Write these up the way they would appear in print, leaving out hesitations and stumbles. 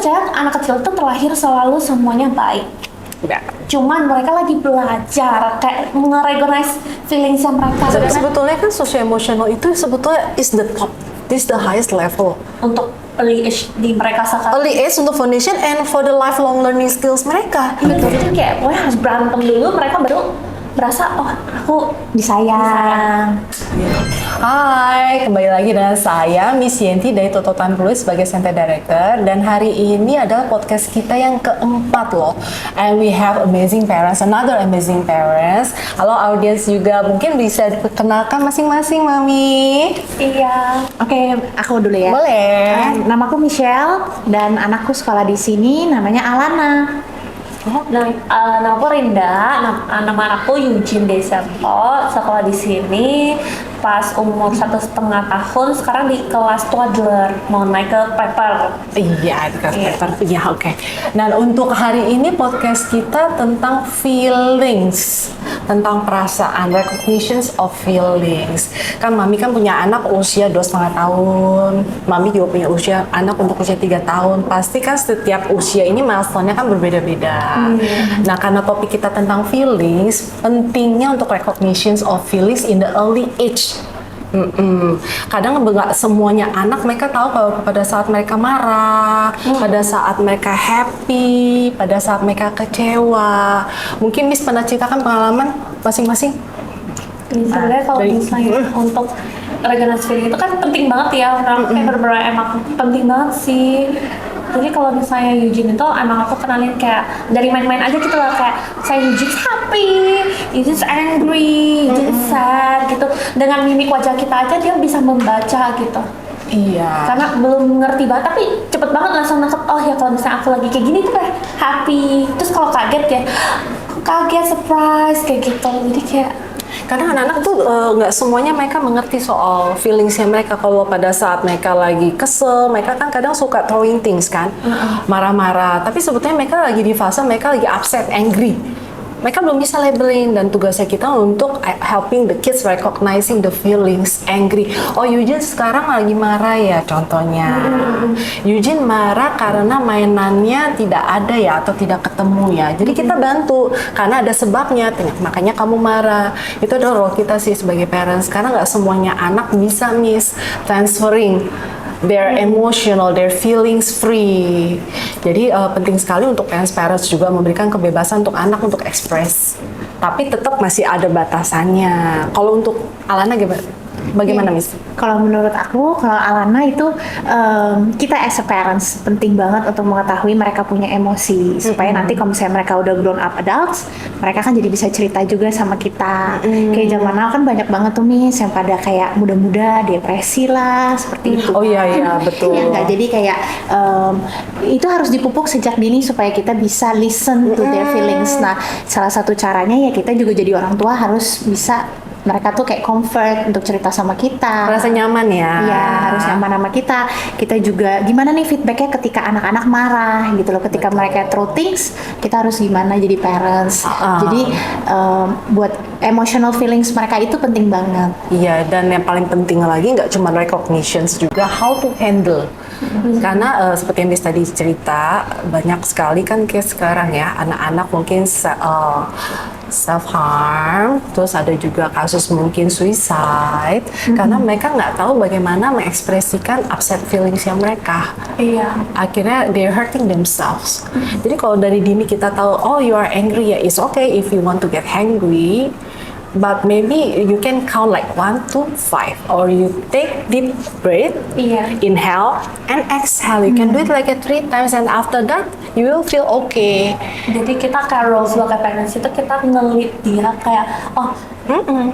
percaya anak kecil tuh terlahir selalu semuanya baik. Ya. Cuman mereka lagi belajar kayak nge-recognize feelings yang mereka. Sebetulnya kan socio-emotional itu sebetulnya is the top, this the highest level Untuk early age di mereka sekarang. early age untuk foundation and for the lifelong learning skills mereka. Betul, itu kayak pokoknya harus berantem dulu, mereka baru berasa oh aku disayang. Hai, kembali lagi dengan saya Miss Yenti dari Toto Time Fluid sebagai Center Director, dan hari ini adalah podcast kita yang keempat loh, and we have amazing parents, another amazing parents. Halo audience juga, mungkin bisa diperkenalkan masing-masing Mami. Iya. Oke, aku dulu ya. Boleh. Namaku Michelle dan anakku sekolah di sini namanya Alana. Nama aku Rinda, nama anakku Eugene Deserto, sekolah di sini pas umur 1,5 tahun, sekarang di kelas toddler, mau naik ke prepper. Iya, di kelas paper. Iya, oke. Nah, untuk hari ini podcast kita tentang feelings, tentang perasaan, recognitions of feelings. Kan Mami kan punya anak usia 2,5 tahun, Mami juga punya anak untuk usia 3 tahun. Pasti kan setiap usia ini milestone-nya kan berbeda-beda. Nah, karena topik kita tentang feelings, pentingnya untuk recognitions of feelings in the early age. Kadang nggak semuanya anak mereka tahu kalau pada saat mereka marah, pada saat mereka happy, pada saat mereka kecewa. Mungkin Miss pernah ceritakan pengalaman masing-masing? Sebenarnya kalau misalnya untuk recognize feeling itu kan penting banget ya, orang kayak bener-bener emang penting banget sih. Jadi kalau misalnya Eugene itu emang aku kenalin kayak dari main-main aja gitu lah, kayak saya Eugene happy, Eugene angry, Eugene sad gitu. Dengan mimik wajah kita aja dia bisa membaca gitu. Iya. Karena belum ngerti banget, tapi cepet banget langsung nangkep, oh ya kalau misalnya aku lagi kayak gini tuh kayak happy. Terus kalau kaget ya, kaget, surprise kayak gitu. Jadi kayak Karena anak-anak tuh nggak semuanya mereka mengerti soal feelingsnya mereka. Kalau pada saat mereka lagi kesel, mereka kan kadang suka throwing things kan, marah-marah. Tapi sebetulnya mereka lagi di fase mereka lagi upset, angry. Mereka belum bisa labeling, dan tugasnya kita untuk helping the kids recognizing the feelings angry. Oh, Eugene sekarang lagi marah ya, contohnya. Eugene marah karena mainannya tidak ada ya, atau tidak ketemu ya. Jadi kita bantu, karena ada sebabnya, makanya kamu marah. Itu adalah role kita sih sebagai parents, karena nggak semuanya anak bisa Miss transferring their emotional, their feelings free. Jadi penting sekali untuk parents juga memberikan kebebasan untuk anak untuk ekspres. Tapi tetap masih ada batasannya. Kalau untuk Alana bagaimana Miss? kalau menurut aku, kalau Alana itu kita as a parents penting banget untuk mengetahui mereka punya emosi, supaya nanti kalau misalnya mereka udah grown up adults, mereka kan jadi bisa cerita juga sama kita. Kayak zaman now kan banyak banget tuh Miss yang pada kayak muda-muda depresi lah seperti itu. Oh iya betul. Ya enggak, jadi kayak itu harus dipupuk sejak dini supaya kita bisa listen to their feelings. Nah, salah satu caranya ya kita juga jadi orang tua harus bisa mereka tuh kayak comfort untuk cerita sama kita. Merasa nyaman ya. Iya, harus nyaman sama kita. Kita juga gimana nih feedbacknya ketika anak-anak marah gitu loh. Ketika mereka throw things, kita harus gimana jadi parents. Jadi buat emotional feelings mereka itu penting banget. Iya, dan yang paling penting lagi nggak cuma recognitions, juga how to handle. Karena seperti yang Miss tadi cerita, banyak sekali kan case sekarang ya, anak-anak mungkin self-harm, terus ada juga kasus mungkin suicide, karena mereka nggak tahu bagaimana mengekspresikan upset feelingsnya mereka. Iya. Akhirnya they're hurting themselves. Jadi kalau dari dini kita tahu, oh you are angry ya, it's okay if you want to get angry, but maybe you can count like 1 to 5, or you take deep breath, inhale and exhale. You can do it like 3 times, and after that you will feel okay. Jadi kita kayak role sebagai parents itu kita ngelit dia kayak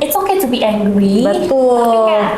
it's okay to be angry. Betul. Tapi kayak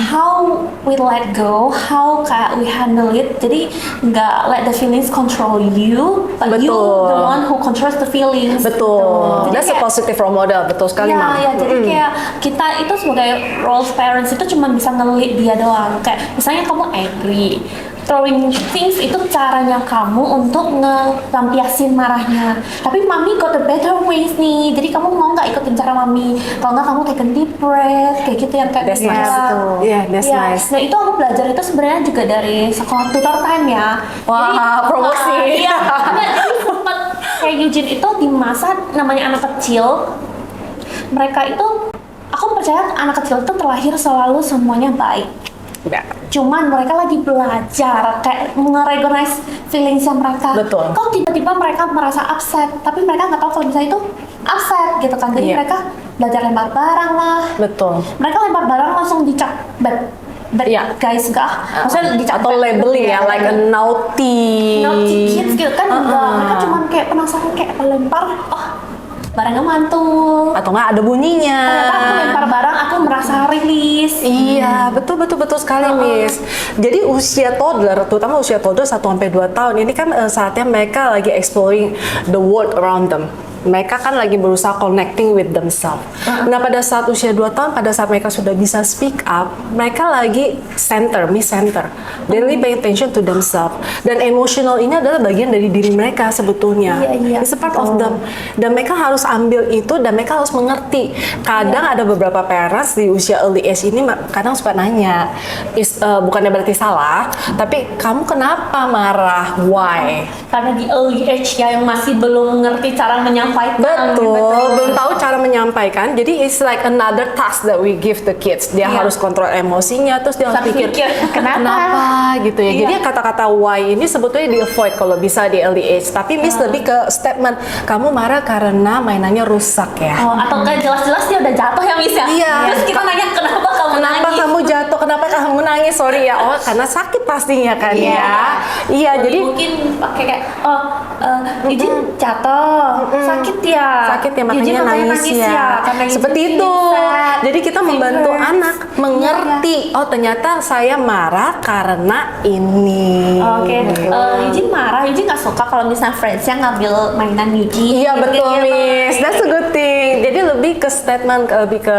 how we let go, how kayak we handle it. Jadi nggak let the feelings control you, but you the one who controls the feelings. Betul. Jadi That's a positive role model. Betul sekali, Mam. Ya, jadi kayak kita itu sebagai role parents itu cuma bisa ngelit dia doang. Kayak misalnya kamu angry, throwing things itu caranya kamu untuk ngelampiasin marahnya. Tapi mami got the better ways nih. Jadi kamu mau nggak ikutin cara mami? Kalau nggak kamu take a deep breath kayak gitu yang kayak That's nice. Yeah, that's nice. Nah itu aku belajar itu sebenarnya juga dari sekolah tutor time ya. Wah, promosi. Iya. Nah, jadi sempat kayak Eugene itu di masa namanya anak kecil. Mereka itu, aku percaya anak kecil itu terlahir selalu semuanya baik. Ya. Cuman mereka lagi belajar kayak nge-recognize feelingsnya mereka. Betul. Kok tiba-tiba mereka merasa upset, tapi mereka nggak tahu kalau misalnya itu upset gitu kan. Jadi Iya. mereka belajar lempar barang lah. Betul. Mereka lempar barang langsung dicap bad Iya. guys enggak. Maksudnya dicap Atau bad labeling gitu ya, like a naughty. naughty kids gitu kan enggak. Mereka cuman kayak penasaran kayak lempar, oh barangnya mantul. Atau nggak ada bunyinya. Ternyata aku lempar barang, aku merasa rilis. Iya, betul sekali, Miss. Jadi usia toddler, terutama usia toddler 1-2 tahun, ini kan saatnya mereka lagi exploring the world around them. Mereka kan lagi berusaha connecting with themselves. Nah, pada saat usia 2 tahun, pada saat mereka sudah bisa speak up, mereka lagi miss center. They really pay attention to themselves. Dan emotional ini adalah bagian dari diri mereka sebetulnya. Iya, It's a part of them. Dan mereka harus ambil itu dan mereka harus mengerti. Kadang ada beberapa parents di usia early age ini kadang suka nanya, bukannya berarti salah, tapi kamu kenapa marah? Why? Karena di early age ya yang masih belum mengerti cara menyampaikan. Betul, belum tahu cara menyampaikan. Jadi it's like another task that we give the kids. Dia Iya. harus kontrol emosinya, terus dia harus Sambil pikir mikir, kenapa gitu ya. Iya. Jadi kata-kata why ini sebetulnya di avoid kalau bisa di early age. Tapi Miss lebih ke statement, kamu marah karena mainannya rusak ya. Oh, atau kayak jelas-jelas dia udah jatuh ya Miss ya? Iya. Terus kita nanya kenapa kamu Kenapa nangis? kamu jatuh? Kenapa kamu nangis? Sorry ya. Oh, karena sakit pastinya kan Iya. ya. Iya, Jadi jadi mungkin pakai kayak Eugene jatuh, sakit ya. sakit ya Eugene makanya nangis ya. Karena Seperti Eugene itu. sad, Jadi kita membantu fever. anak mengerti. Oh, ternyata saya marah karena ini. Oke, Eugene marah, Eugene nggak suka kalau misalnya friends-nya ngambil mainan Eugene. Iya betul, Gitu. Miss. That's a good thing. Jadi lebih ke statement, lebih ke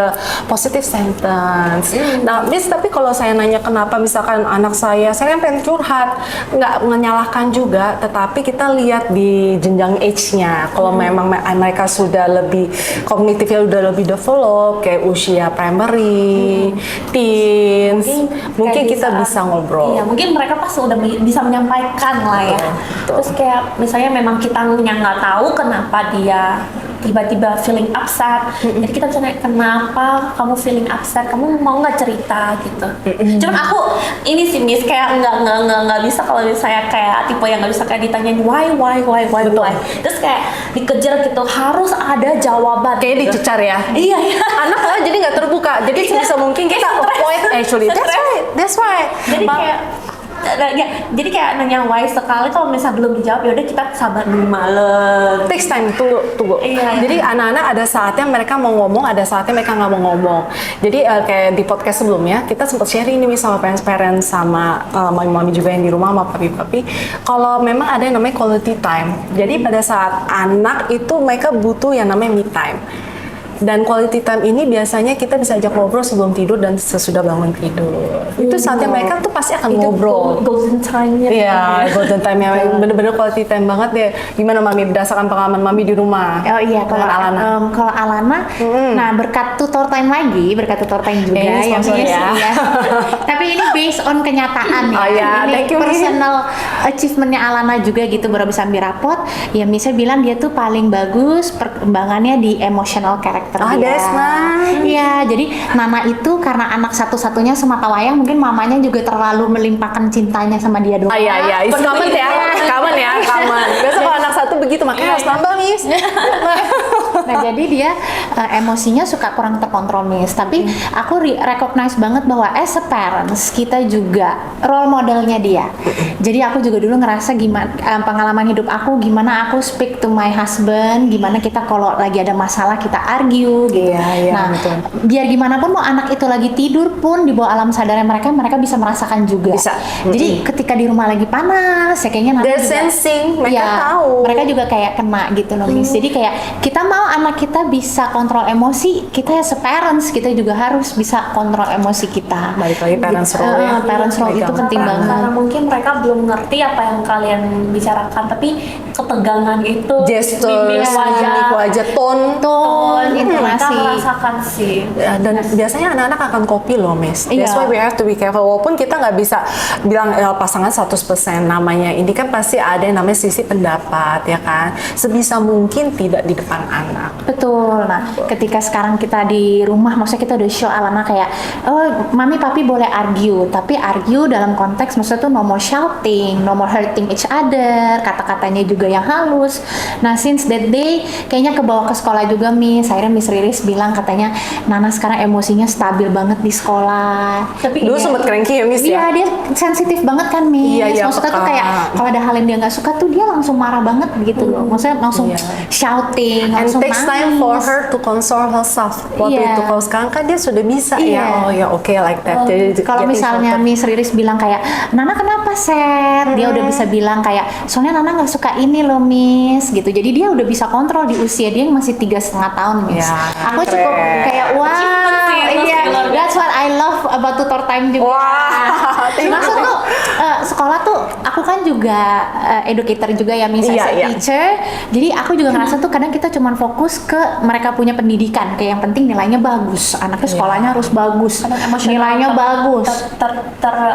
positive sentence. Nah, Miss, tapi kalau saya nanya kenapa misalkan anak saya kan pengen curhat, nggak menyalahkan juga, tetapi kita lihat di jenjang age-nya. Kalau memang mereka sudah lebih kognitifnya udah lebih develop, kayak usia primary, teens, mungkin kayak kita bisa ngobrol. Iya, mungkin mereka pas udah bisa menyampaikan lah ya. Betul. Terus kayak misalnya memang kita yang nggak tahu kenapa dia tiba-tiba feeling upset. Jadi kita bisa nanya, kenapa kamu feeling upset? Kamu mau nggak cerita gitu? Cuman aku ini sih Miss kayak nggak bisa kalau misalnya kayak tipe yang nggak bisa kayak ditanyain why. Betul. Terus kayak dikejar gitu harus ada jawaban. Kayaknya gitu. dicecar ya. Iya. Anak malah jadi nggak terbuka. Jadi sebisa mungkin kita avoid actually. That's right. Jadi kayak ya, jadi kayak nanya why sekali kalau misalnya belum dijawab ya udah kita sabar dulu malam. Takes time, tunggu. Iya. Jadi anak-anak ada saatnya mereka mau ngomong, ada saatnya mereka nggak mau ngomong. Jadi kayak di podcast sebelumnya kita sempat sharing nih sama parents-parents sama mami-mami juga yang di rumah sama papi-papi. Kalau memang ada yang namanya quality time. Jadi pada saat anak itu mereka butuh yang namanya me time. Dan quality time ini biasanya kita bisa ajak ngobrol sebelum tidur dan sesudah bangun tidur. Itu saatnya mereka tuh pasti akan ngobrol. Golden time-nya. Iya, golden time yang bener-bener quality time banget deh. Gimana Mami berdasarkan pengalaman Mami di rumah? Oh iya, kalau Dengan Alana. kalau Alana, nah berkat tutor time juga Ini yang sponsor punya ya. sih, ya. Tapi ini based on kenyataan ya. Oh iya, Ini thank you, Mi. personal achievementnya Alana juga gitu baru bisa ambil rapot. Ya Misa bilang dia tuh paling bagus perkembangannya di emotional character Ah, dia. that's nice. Iya, jadi Nana itu karena anak satu-satunya semata wayang mungkin mamanya juga terlalu melimpahkan cintanya sama dia doang. Ah iya, it's common ya, common. Biasa kalau anak satu begitu, makanya harus tambah, Miss. Nah jadi dia emosinya suka kurang terkontrol Miss. Tapi aku recognize banget bahwa as a parents kita juga role modelnya dia. Jadi aku juga dulu ngerasa gimana pengalaman hidup aku, gimana aku speak to my husband, gimana kita kalau lagi ada masalah kita argue gitu. Iya, Nah betul. biar gimana pun mau anak itu lagi tidur pun di bawah alam sadarnya mereka bisa merasakan juga. Bisa. Jadi ketika di rumah lagi panas, ya kayaknya nanti They're juga sensing, mereka ya, tahu. mereka juga kayak kena gitu loh Miss. Jadi kayak kita mau anak kita bisa kontrol emosi, kita ya parents kita juga harus bisa kontrol emosi kita. Balik lagi parents role ya. Parents role itu penting banget. Karena mungkin mereka belum ngerti apa yang kalian bicarakan, tapi ketegangan itu, Gesture, mimik mimik wajah, tone, mereka intonasi. merasakan sih. Ya, dan biasanya anak-anak akan copy loh, Miss. That's Iya. why we have to be careful. Walaupun kita nggak bisa bilang pasangan 100% namanya. Ini kan pasti ada yang namanya sisi pendapat, ya kan? Sebisa mungkin tidak di depan anak. Betul. Nah, ketika sekarang kita di rumah, maksudnya kita udah show Alana kayak, oh, mami papi boleh argue, tapi argue dalam konteks maksudnya tuh no more shouting, no more hurting each other, kata-katanya juga yang halus. Nah, since that day, kayaknya kebawa ke sekolah juga, Miss. Akhirnya Miss Riris bilang katanya, Nana sekarang emosinya stabil banget di sekolah. Tapi Dulu iya, sempet cranky ya, Miss Iya, ya? dia sensitif banget kan, Miss. Iya, iya, Maksudnya tuh peka. kayak kalau ada hal yang dia nggak suka tuh dia langsung marah banget gitu loh. Maksudnya langsung Iya. shouting, And langsung takes time for her to console herself. Waktu Iya. itu kalau sekarang kan dia sudah bisa Iya. ya. Oh ya oke like that. Jadi Kalau getting misalnya sorted. Miss Riris bilang kayak, Nana kenapa sad? Dia udah bisa bilang kayak, soalnya Nana nggak suka ini loh Miss, gitu. Jadi dia udah bisa kontrol di usia dia yang masih 3,5 tahun, Miss. Ya, Aku cukup keren. kayak, Achievement sih, wow, itu iya, sih, luar biasa. that's what I love about tutor time juga. Wah, thank you. Maksud tuh, sekolah tuh, aku kan juga educator juga ya, Miss, Iya, as a iya. teacher. Jadi aku juga ngerasa tuh kadang kita cuman fokus ke mereka punya pendidikan, kayak yang penting nilainya bagus, anaknya sekolahnya harus bagus, kadang emosional nilainya bagus.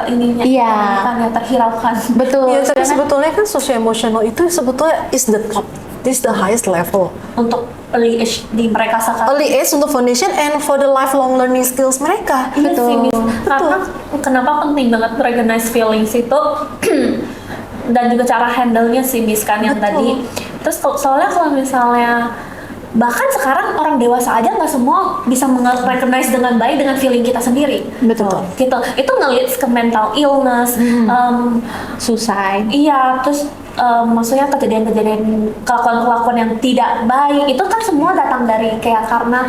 ininya Iya. terhiraukan. Betul. Ya, tapi Sedangkan- sebetulnya kan socio emotional itu sebetulnya is the top, is the highest level. Untuk early age di mereka sekarang. Early age untuk foundation and for the lifelong learning skills mereka. Iya sih, Miss. Karena Betul. kenapa penting banget recognize feelings itu dan juga cara handle-nya sih, Miss, kan yang Betul. tadi. Terus soalnya kalau misalnya bahkan sekarang orang dewasa aja nggak semua bisa recognize dengan baik dengan feeling kita sendiri. Betul. Gitu. Itu nge-leads ke mental illness. Suicide. Iya, terus maksudnya kejadian-kejadian kelakuan-kelakuan yang tidak baik itu kan semua datang dari kayak karena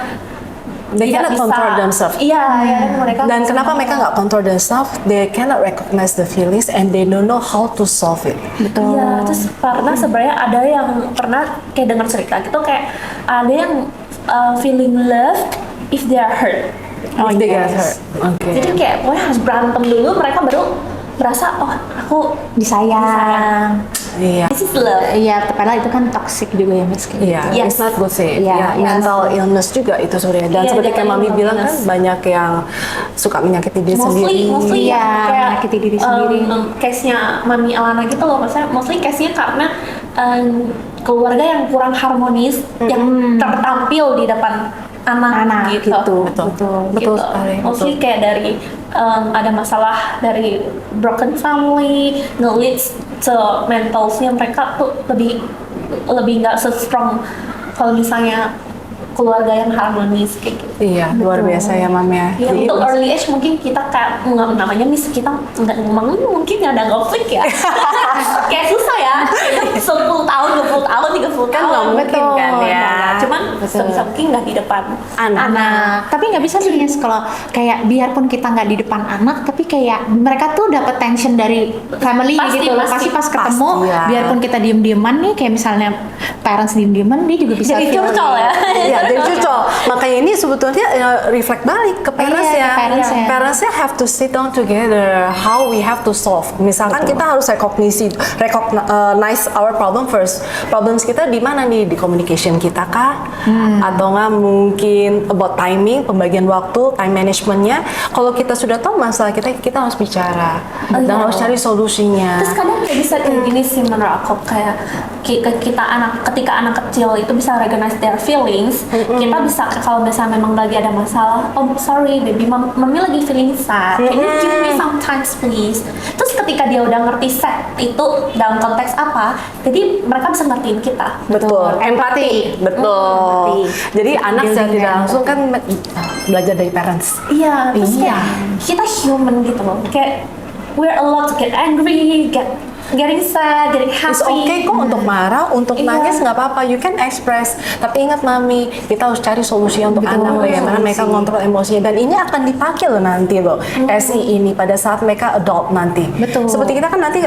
They tidak cannot control themselves. Iya, ya, mereka Dan bisa kenapa mereka nggak control themselves? They cannot recognize the feelings and they don't know how to solve it. Betul. Iya, terus karena sebenarnya ada yang pernah kayak dengar cerita gitu kayak ada yang feeling love if they are hurt. Oh, they get yes. hurt. Oke. Jadi kayak pokoknya harus berantem dulu mereka baru berasa oh aku Disayang. Iya. this is love. Iya, padahal itu kan toxic juga ya, Miss. kayak Iya, gitu. Yes. it's not good sih. Iya, Ya, yes. mental illness juga itu sebenarnya. Dan Iya, seperti kayak mental Mami bilang kan illness. banyak yang suka menyakiti diri sendiri. Mostly Iya, kayak menyakiti diri sendiri. Case-nya Mami Alana gitu loh, maksudnya mostly case-nya karena keluarga yang kurang harmonis yang tertampil di depan anak gitu. Betul. Betul. Betul Gitu. sekali. Mostly kayak dari ada masalah dari broken family, nge-leads to mentalsnya mereka tuh lebih nggak se-strong kalau misalnya keluarga yang harmonis kayak gitu. Iya, luar biasa ya Mam ya. Ya, Jadi, untuk early age mungkin kita kayak namanya Miss kita nggak ngomong mungkin nggak ada konflik ya. Kayak susah ya. 10 tahun, 20 tahun, 30 Kan tahun nggak mungkin mungkin kan ya. Cuman Betul. sebisa mungkin nggak di depan Anak. Tapi nggak bisa sih, Miss, kalau kayak biarpun kita nggak di depan anak, tapi kayak mereka tuh dapat tension dari family Pasti, gitu loh. Pasti pas ketemu, Pasti, ya. biarpun kita diem-dieman nih, kayak misalnya parents diem-dieman, dia juga bisa Jadi feel curcol ya. Iya, jadi curcol. Makanya ini sebetulnya reflect balik ke parents Iya, ya. ke parents ya. Parentsnya have to sit down together. How we have to solve. Misalkan kita harus recognize our problem first. Problems kita di mana nih? Di communication kita kah? Atau nggak mungkin about timing, pembagian waktu, time managementnya. Kalau kita sudah tahu masalah kita harus bicara dan iya. harus cari solusinya. Terus kadang kayak bisa kayak gini sih menurut aku kayak ketika anak kecil itu bisa recognize their feelings, kita bisa kalau misalnya memang lagi ada masalah, oh sorry baby, mami lagi feeling sad, can you give me some time please. Terus ketika dia udah ngerti sad itu dalam konteks apa, jadi mereka bisa ngertiin kita. Betul, empati. Betul. Jadi anak secara Building tidak langsung empathy. kan belajar dari parents. Iya, terus Iya. kayak kita human gitu loh, kayak we're allowed to get angry, getting sad, getting happy. It's okay kok untuk marah, untuk Iya. nangis nggak apa-apa. You can express. Tapi ingat mami, kita harus cari solusi untuk Betul, anak bagaimana solusi. mereka ngontrol emosinya. Dan ini akan dipakai loh nanti loh. SI ini pada saat mereka adult nanti. Betul. Seperti kita kan nanti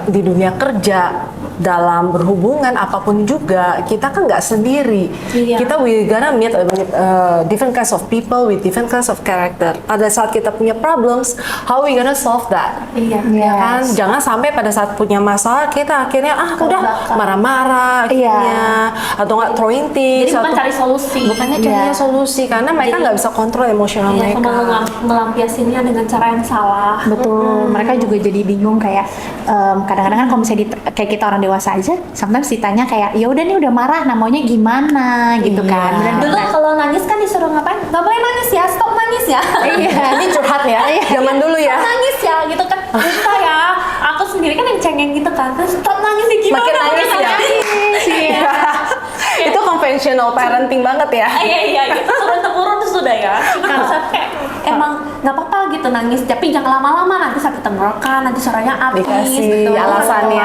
di dunia kerja dalam berhubungan apapun juga kita kan nggak sendiri. Iya. Kita we gonna meet with different kinds of people with different kinds of character. Pada saat kita punya problems, how we gonna solve that? Iya. Ya kan, Yes. jangan sampai pada saat punya masalah kita akhirnya udah Kebakar. marah-marah akhirnya atau nggak throwing things. Jadi bukan atau- cari solusi. bukannya Iya. carinya solusi karena mereka Jadi- nggak bisa kontrol emosional Iya, mereka. sama melampiasinnya dengan cara yang salah. Betul, mereka juga jadi bingung kayak kadang-kadang kan kalau misalnya kayak kita orang dewasa aja, sometimes ditanya kayak ya udah nih udah marah, nah maunya gimana gitu Iya. kan. Dulu kalau nangis kan disuruh ngapain? Nggak boleh nangis ya, stop nangis ya. Iya. Ini curhat ya, zaman dulu ya. Stop nangis ya, gitu kan. Bisa ya. Aku sendiri kan yang cengeng gitu kan. Terus stop nangis ya gimana? Makin nangis ya. Nangis, iya. Itu conventional parenting banget ya. Iya, itu turun temurun tuh sudah ya. Cuma kayak emang nggak apa-apa gitu nangis, tapi jangan lama-lama nanti sakit tenggorokan, nanti suaranya habis. Dikasih gitu. alasannya.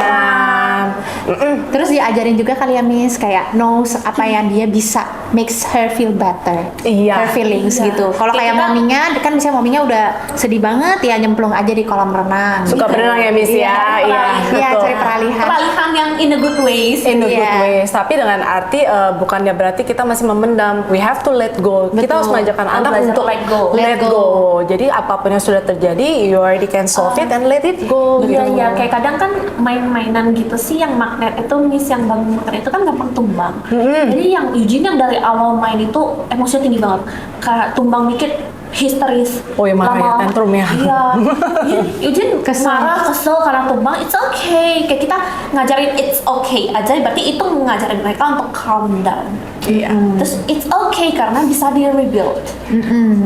Terus diajarin juga kali ya Miss kayak knows apa yang dia bisa makes her feel better. Iya. Her feelings Iya. gitu. Kalau Kayak kayak kita- maminya kan misalnya maminya udah sedih banget ya nyemplung aja di kolam renang. Suka berenang ya Miss ya. Iya, Iya, betul. cari peralihan. Peralihan yang in a good ways. In a good Iya. ways, tapi dengan arti bukannya berarti kita masih memendam. We have to let go. Kita Betul. harus mengajarkan anak Belajar untuk let go. Let go. Jadi apapun yang sudah terjadi, you already can solve it and let it go. Iya, gitu. iya, kayak kadang kan main-mainan gitu sih yang magnet itu Miss yang bangun magnet itu kan gampang tumbang. Jadi yang Eugene yang dari awal main itu emosinya tinggi banget. Kayak tumbang dikit histeris. Oh, ya marah ya, Lama-lama- tantrum ya. Iya. Eugene Kesel. marah, kesel karena tumbang. It's okay. Kayak kita ngajarin it's okay aja, berarti itu ngajarin mereka untuk calm down. Iya. Terus it's okay karena bisa di rebuild.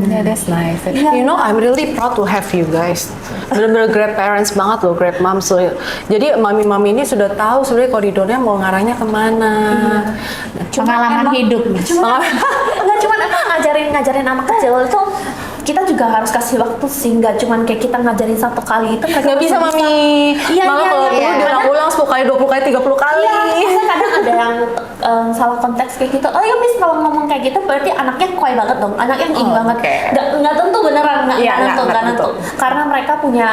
Yeah, that's nice. Iya. You know, I'm really proud to have you guys. Bener-bener great parents banget loh, great moms. So, jadi mami-mami ini sudah tahu sebenarnya koridornya mau ngarahnya kemana. Pengalaman emang- hidup, Miss. Cuma nggak cuma emang ngajarin anak kecil itu kita juga harus kasih waktu sih, nggak cuma kayak kita ngajarin satu kali itu mereka Nggak bisa masih mami. Iya, Malah iya, kalau iya. perlu diulang-ulang 10 kali, 20 kali, 30 kali. Iya, maksudnya kadang ada yang salah konteks kayak gitu. Oh ya Miss, kalau ngomong kayak gitu berarti anaknya coy banget dong, anaknya ini Oh, banget. oke. Nggak tentu beneran, Iya, nggak nggak nentu. tentu. Karena mereka punya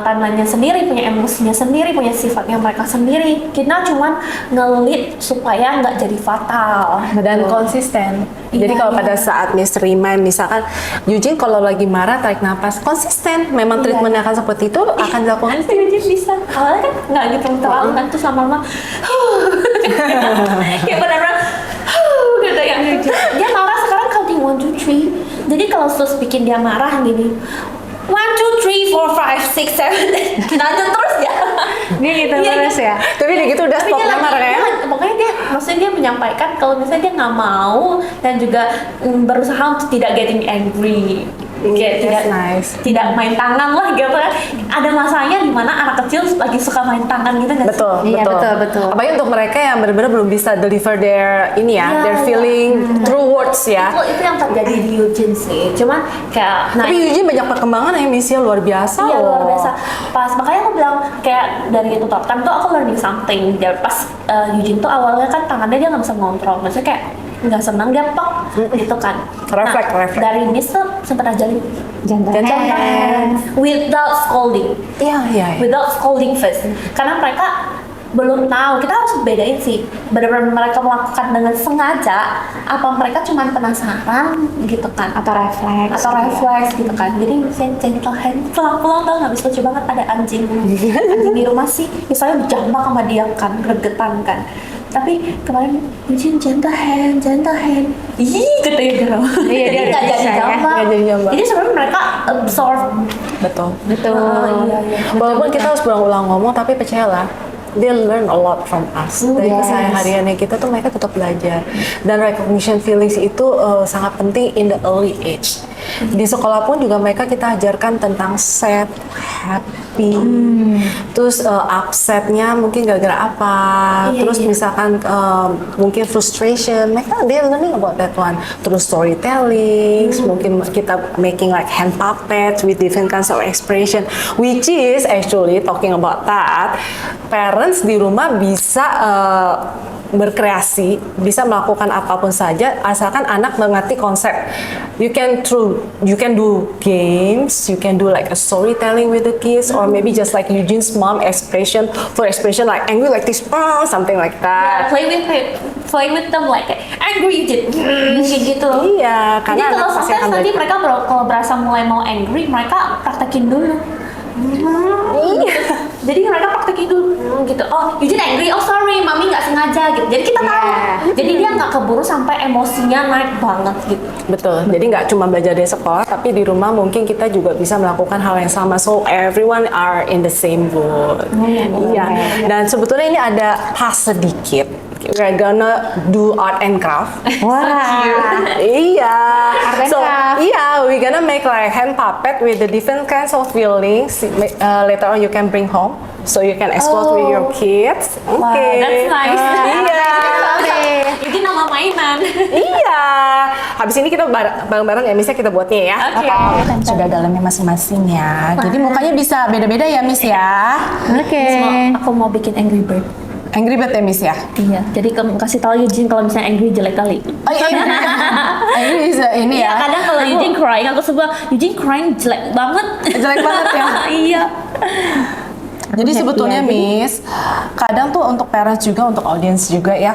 timeline-nya sendiri, punya emosinya sendiri, punya sifatnya mereka sendiri. Kita cuman ngelit supaya nggak jadi fatal. Dan konsisten. Jadi Iya, kalau iya. pada saat Miss remind, misalkan Eugene kalau lagi marah tarik nafas, konsisten. Memang Iya. treatmentnya akan seperti itu, akan dilakukan. Eugene bisa. Awalnya kan nggak gitu terlalu kan terus lama-lama kayak benar-benar gitu ya. Dia marah sekarang counting 1, 2, 3. Jadi kalau sus bikin dia marah gini 1, 2, 3, 4, 5, 6, 7 lanjut terus ya. Dia gitu Iya, terus ya. Tapi dia gitu udah Tapi stop dia lagi- marah ya. pokoknya dia maksudnya dia menyampaikan kalau misalnya dia nggak mau dan juga berusaha untuk tidak getting angry. Kayak That's nice. tidak main tangan lah gitu kan. Ada masanya di mana anak kecil lagi suka main tangan gitu nggak sih? Betul, Iya, betul. Apalagi untuk mereka yang benar-benar belum bisa deliver their ini ya, Iya, their iya. feeling through words ya. Itu yang terjadi di Eugene sih. Cuman kayak Tapi Eugene banyak perkembangan ya, Miss ya, luar biasa iya loh. luar biasa. Pas makanya aku bilang kayak dari tutor time tuh aku learning something. Dari pas Eugene tuh awalnya kan tangannya dia nggak bisa ngontrol. Maksudnya kayak nggak senang dia pok gitu kan. Refleks, refleks. Dari Miss tuh sempat ajarin Gentle Gentle hand. without scolding. Iya, iya. Without scolding first. Karena mereka belum tahu, kita harus bedain sih benar-benar mereka melakukan dengan sengaja apa mereka cuma penasaran gitu kan Atau refleks. atau refleks gitu kan. Jadi misalnya gentle hand pelan-pelan tau nggak, bisa lucu banget ada anjing di rumah sih misalnya dijambak sama dia kan gregetan kan, tapi kemarin Eugene gentle hand ih gitu ya gitu. Iya, Jadi dia nggak jadi bisa ya, jambak. nggak jadi jambak. Jadi sebenarnya mereka absorb. Betul. Betul. Iya. Walaupun kita harus berulang-ulang ngomong, tapi percayalah, they learn a lot from us. Dari Yes. kesehariannya kita tuh mereka tetap belajar. Dan recognition feelings itu sangat penting in the early age. Di sekolah pun juga mereka kita ajarkan tentang sad, happy, terus upsetnya mungkin gara-gara apa, Iya, terus iya. misalkan mungkin frustration, mereka they learning about that one. Terus storytelling, mungkin kita making like hand puppets with different kinds of expression, which is actually talking about that, parents di rumah bisa berkreasi, bisa melakukan apapun saja asalkan anak mengerti konsep. You can do games, you can do like a storytelling with the kids, or maybe just like Eugene's mom expression, full expression like angry like this, something like that. Play with them like angry gitu, kayak gitu. Iya, Jadi karena kalau anak pasti sometimes akan nanti belajar. mereka kalau berasa mulai mau angry, mereka praktekin dulu. Gitu. Jadi mereka praktekin dulu gitu. Oh, Eugene angry. Oh sorry, mami nggak sengaja gitu. Jadi kita tahu. Jadi dia nggak keburu sampai emosinya naik banget gitu. Betul. Jadi nggak cuma belajar di sekolah, tapi di rumah mungkin kita juga bisa melakukan hal yang sama. So everyone are in the same boat. Iya. Dan sebetulnya ini ada pas sedikit. We're gonna do art and craft. Wah. Iya. Art and So craft. yeah, we're gonna make like hand puppet with the different kinds of feelings. Later on you can bring home, so you can explore with your kids. Wow, Okay. that's nice. Iya. Ini nama mainan. Iya. Habis ini kita bareng-bareng ya, misalnya kita buatnya ya. Oke. Sudah dalamnya masing-masing ya. Jadi mukanya bisa beda-beda ya, Miss ya. Oke. Aku mau bikin Angry Bird. Angry Bird ya, Miss ya. Iya. Jadi kasih tahu Eugene kalau misalnya angry jelek kali. Oh iya. Angry bisa ini Iya, ya. kadang kalau Eugene crying, aku suka Eugene crying jelek banget. Jelek banget ya. Iya. Jadi sebetulnya Miss, kadang tuh untuk parents juga, untuk audience juga ya,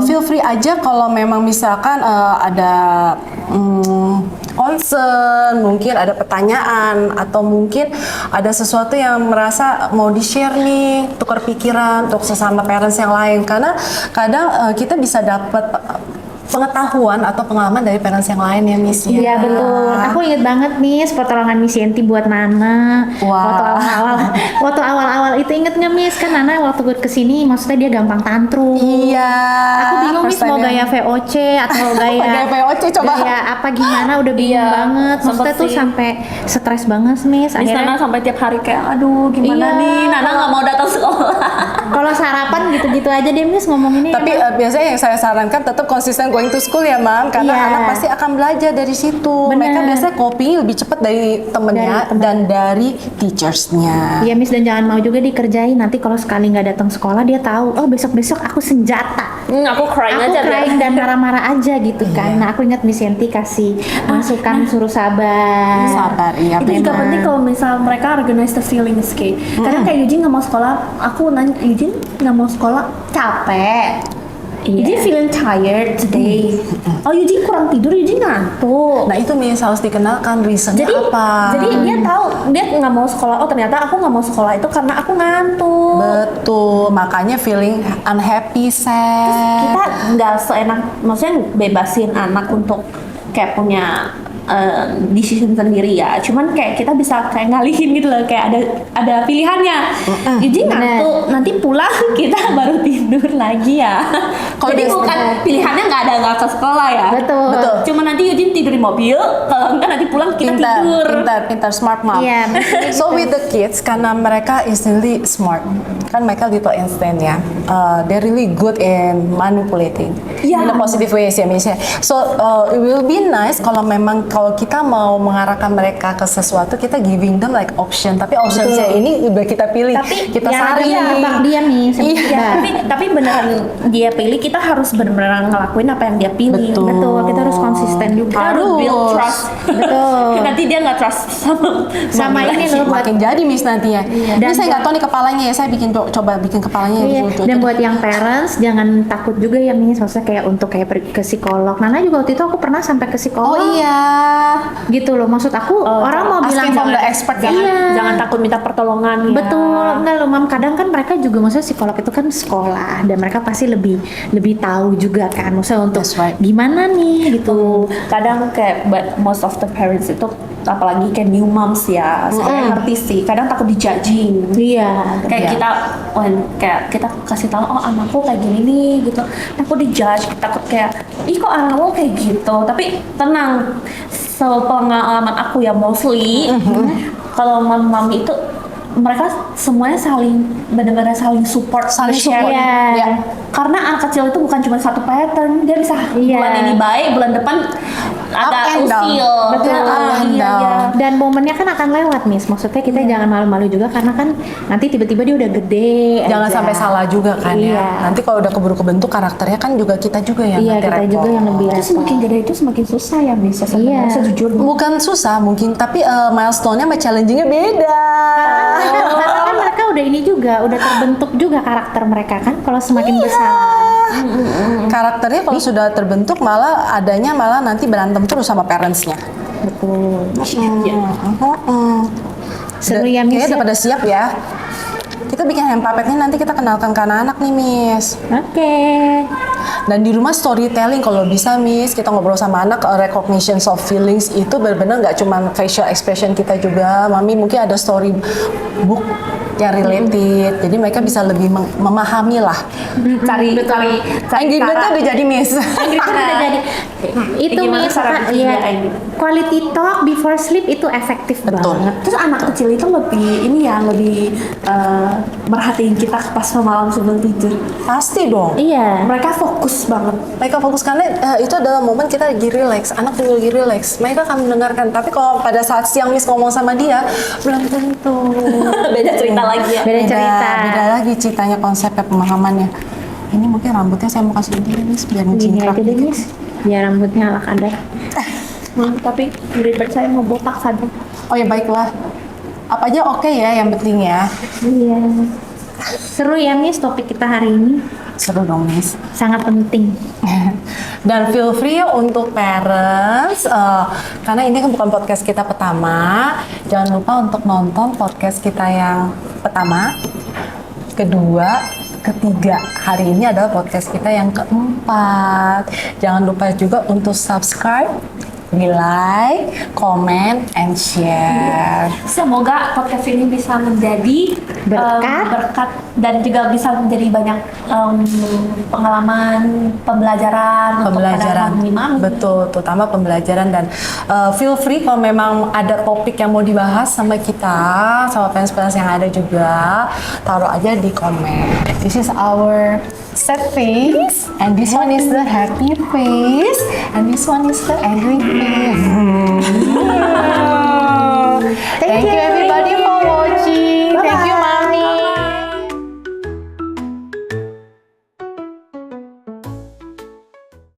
feel free aja kalau memang misalkan ada concern, mungkin ada pertanyaan, atau mungkin ada sesuatu yang merasa mau di-share nih, tukar pikiran untuk sesama parents yang lain. Karena kadang kita bisa dapat pengetahuan atau pengalaman dari parents yang lain ya, Miss ya. Iya betul. Aku inget banget nih pertolongan Miss Yenti buat Nana. Wah. Waktu awal-awal itu inget nggak Miss? Kan Nana waktu gue kesini, maksudnya dia gampang tantrum. Iya. Aku bingung Miss First mau time gaya ya. VOC atau gaya Gaya VOC coba. Gaya apa gimana? Udah bingung Iya, banget. Maksudnya sempet tuh sih. sampai stres banget Miss. Miss Nana sampai tiap hari kayak, aduh gimana Iya. nih, Nana nggak mau datang sekolah. kalau sarapan gitu-gitu aja deh Miss ngomong ini. Tapi biasanya yang saya sarankan tetap konsisten going to school ya, Mam, karena Iya. anak pasti akan belajar dari situ. Bener. Mereka biasanya copy lebih cepat dari temennya Dari temen. dan dari teachersnya. Iya Miss, dan jangan mau juga dikerjain. Nanti kalau sekali nggak datang sekolah dia tahu, oh besok-besok aku senjata. Aku crying Aku aja crying dan marah-marah aja gitu kan. Nah aku ingat Miss Yenti kasih masukan suruh sabar. Sabar, iya Itu juga benar. penting kalau misal mereka organize the feelings kayak. Kadang kayak Eugene nggak mau sekolah, aku nanya Eugene nggak mau sekolah, capek. Eugene feeling tired today. Oh Eugene kurang tidur, Eugene ngantuk. Nah itu Miss harus dikenalkan reasonnya Jadi, apa. jadi dia tahu dia nggak mau sekolah. Oh ternyata aku nggak mau sekolah itu karena aku ngantuk. Betul, makanya feeling unhappy, sad. Kita nggak seenak, maksudnya bebasin anak untuk kayak punya decision sendiri ya. Cuman kayak kita bisa kayak ngalihin gitu loh, kayak ada pilihannya. Jadi ngantuk, nanti pulang kita baru tidur lagi ya. Kalau Jadi dia bukan pilihannya nggak ke sekolah ya. Betul. Betul. Cuma nanti Eugene tidur di mobil, kalau enggak nanti pulang kita tidur. pintar, smart mom. Iya, So with the kids, karena mereka is really smart, kan mereka little Einstein ya, they're really good in manipulating in Iya. a positive ways ya, Miss ya. So it will be nice kalau kita mau mengarahkan mereka ke sesuatu, kita giving them like option, tapi optionsnya ini udah kita pilih, Tapi kita yang saring. ada nebak dia nih. Iya. Tapi beneran dia pilih, kita harus beneran ngelakuin apa yang dia pilih. Betul. Kita harus konsisten juga. Kita harus build Harus. trust. Betul. Nanti dia nggak trust Sama mami ini lagi. loh, buat Makin jadi Miss nantinya. Dan Ini saya nggak buat- tahu nih kepalanya ya, saya coba bikin kepalanya Iya, lucu-lucu. dan buat yang parents jangan takut juga ya Miss, maksudnya kayak untuk kayak pergi ke psikolog. Nana juga waktu itu aku pernah sampai ke psikolog. Oh iya. Gitu loh, maksud aku orang mau bilang asking from the jangan- expert Jangan, Iya. jangan takut minta pertolongan ya. Betul, enggak loh Mam, kadang kan mereka juga maksudnya psikolog itu kan sekolah dan mereka pasti lebih tahu juga kan, maksudnya untuk That's right. gimana nih gitu. Kadang kayak most of the parents itu, apalagi kayak new moms ya, saya ngerti sih. Kadang takut dijudging. Iya. Kayak kita, kayak kita kasih tahu, oh anakku kayak gini nih gitu. Takut dijudge, takut kayak, ih kok anakmu kayak gitu. Tapi tenang, sepengalaman aku ya mostly, kalau mami itu mereka semuanya saling benar-benar saling support, Saling share. support. Iya. Ya. Karena anak kecil itu bukan cuma satu pattern, dia bisa Iya. bulan ini baik, bulan depan agak and down. usil. Betul, Ah, up and iya, down. iya. Dan momennya kan akan lewat Miss, maksudnya kita jangan malu-malu juga karena kan nanti tiba-tiba dia udah gede. Jangan aja. sampai salah juga kan Iya. ya. Nanti kalau udah keburu kebentuk karakternya kan juga kita juga yang Iya, nanti kita repot. juga yang lebih Itu semakin gede itu semakin susah ya Miss, Iya. sejujurnya. Bukan susah mungkin, tapi milestone-nya sama challenging-nya beda. Karena kan mereka udah ini juga, udah terbentuk juga karakter mereka kan kalau semakin besar. Karakternya kalau sudah terbentuk malah nanti berantem terus sama parentsnya. Betul. Seru Udah- ya, Miss. Kayaknya udah pada siap ya. Kita bikin hand puppetnya nanti kita kenalkan ke anak-anak nih, Miss. Oke. Dan di rumah storytelling kalau bisa, Miss, kita ngobrol sama anak, recognition of feelings itu benar-benar nggak cuma facial expression kita juga. Mami mungkin ada story book yang related, jadi mereka bisa lebih memahami lah. cari Angry Bird cara. udah jadi, Miss. Itu udah jadi itu Gimana Miss, cara Kak, bikin ya, dia kayak gitu? quality talk before sleep itu efektif Betul. banget. Terus anak kecil itu lebih ini ya lebih merhatiin kita pas malam sebelum tidur. Pasti dong. Iya. Mereka fokus banget. Mereka fokus karena itu adalah momen kita lagi relax, anak juga lagi relax. Mereka akan mendengarkan. Tapi kalau pada saat siang Miss ngomong sama dia, belum tentu. Beda cerita lagi ya. Beda cerita. Beda lagi ceritanya, konsepnya, pemahamannya. Ini mungkin rambutnya saya mau kasih dia, Miss, biar Gini mencingkrap aja deh, dikit. Miss. Biar rambutnya ala kadar. Tapi Bird saya mau botak saja. Oh ya baiklah. Apa aja oke ya, yang penting ya. Iya. Seru ya, Miss, topik kita hari ini. Seru dong, Miss. Sangat penting. Dan feel free untuk parents, karena ini kan bukan podcast kita pertama, jangan lupa untuk nonton podcast kita yang pertama, kedua, ketiga. Hari ini adalah podcast kita yang keempat. Jangan lupa juga untuk subscribe, di-like, comment, and share. Semoga podcast ini bisa menjadi berkat dan juga bisa menjadi banyak pengalaman pembelajaran untuk pada mami-mami. Betul, terutama pembelajaran. Dan feel free kalau memang ada topik yang mau dibahas sama kita, sama fans-fans yang ada juga, taruh aja di komen. This is our sad face, and this one is the happy face, and this one is the angry face.